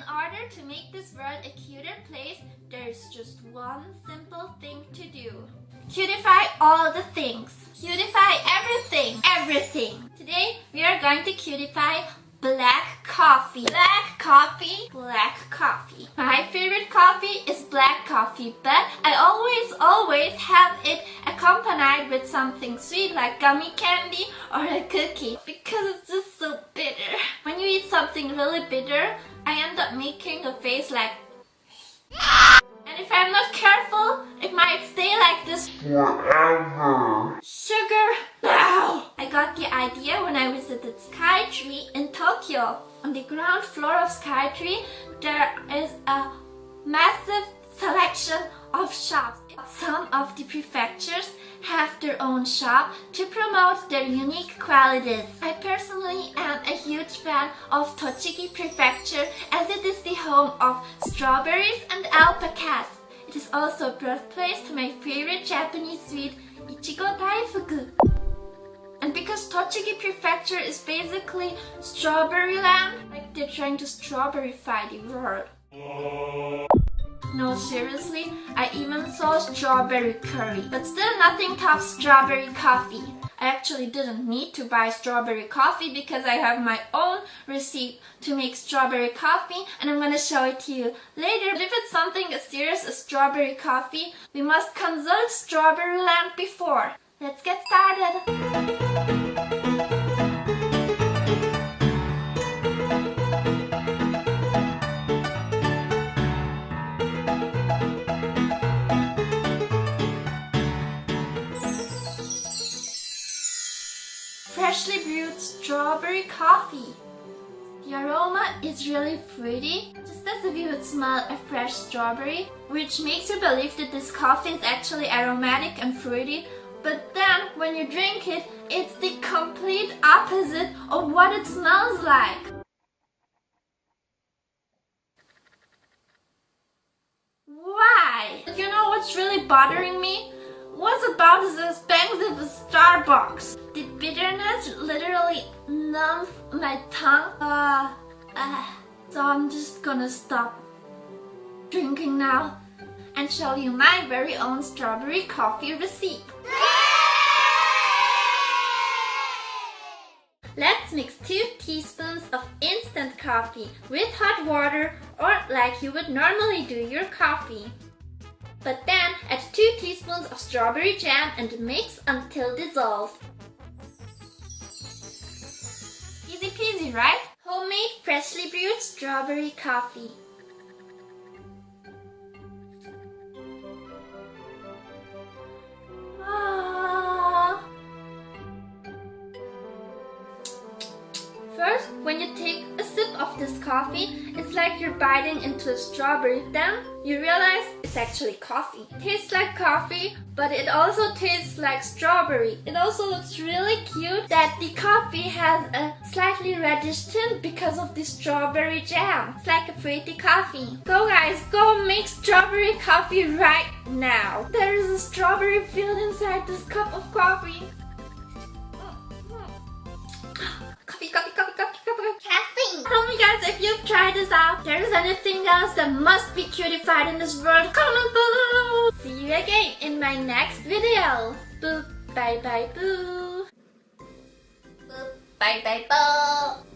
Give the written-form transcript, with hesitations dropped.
In order to make this world a cuter place, there's just one simple thing to do. Cutify all the things. Cutify everything. Everything. Today, we are going to cutify black coffee. Black coffee. Black coffee. My favorite coffee is black coffee, but I always have it accompanied with something sweet like gummy candy or a cookie because it's just so bitter. When you eat something really bitter, I end up making a face like and if I'm not careful, it might stay like this forever. Sugar now! I got the idea when I visited Skytree in Tokyo. On the ground floor of Skytree, there is a massive selection of shops. Some of the prefectures have their own shop to promote their unique qualities. I personally am a huge fan of Tochigi Prefecture as it is the home of strawberries and alpacas. It is also birthplace to my favorite Japanese sweet, Ichigo Daifuku. And because Tochigi Prefecture is basically strawberry land, like they're trying to strawberryfy the world. No, seriously, I even saw strawberry curry, but still nothing tops strawberry coffee. I actually didn't need to buy strawberry coffee because I have my own recipe to make strawberry coffee and I'm gonna show it to you later. But if it's something as serious as strawberry coffee, we must consult Strawberry Land before. Let's get started! Freshly brewed strawberry coffee. The aroma is really fruity, just as if you would smell a fresh strawberry, which makes you believe that this coffee is actually aromatic and fruity, but then when you drink it, it's the complete opposite of what it smells like. Why? You know what's really bothering me? What's about as expensive as Starbucks? The bitterness literally numbs my tongue. So I'm just gonna stop drinking now and show you my very own strawberry coffee recipe. Let's mix 2 teaspoons of instant coffee with hot water or like you would normally do your coffee. But then add 2 teaspoons of strawberry jam and mix until dissolved. Easy peasy, right? Homemade freshly brewed strawberry coffee. First, when you take a sip of this coffee, it's like you're biting into a strawberry. Then you realize it's actually coffee. It tastes like coffee, but it also tastes like strawberry. It also looks really cute that the coffee has a slightly reddish tint because of the strawberry jam. It's like a fruity coffee. Go guys, go make strawberry coffee right now. There is a strawberry filled inside this cup of coffee. Caffeine! Tell me guys if you've tried this out. There is anything else that must be cutified in this world, comment below! See you again in my next video. Boop, bye bye boo. Boop, bye bye boo.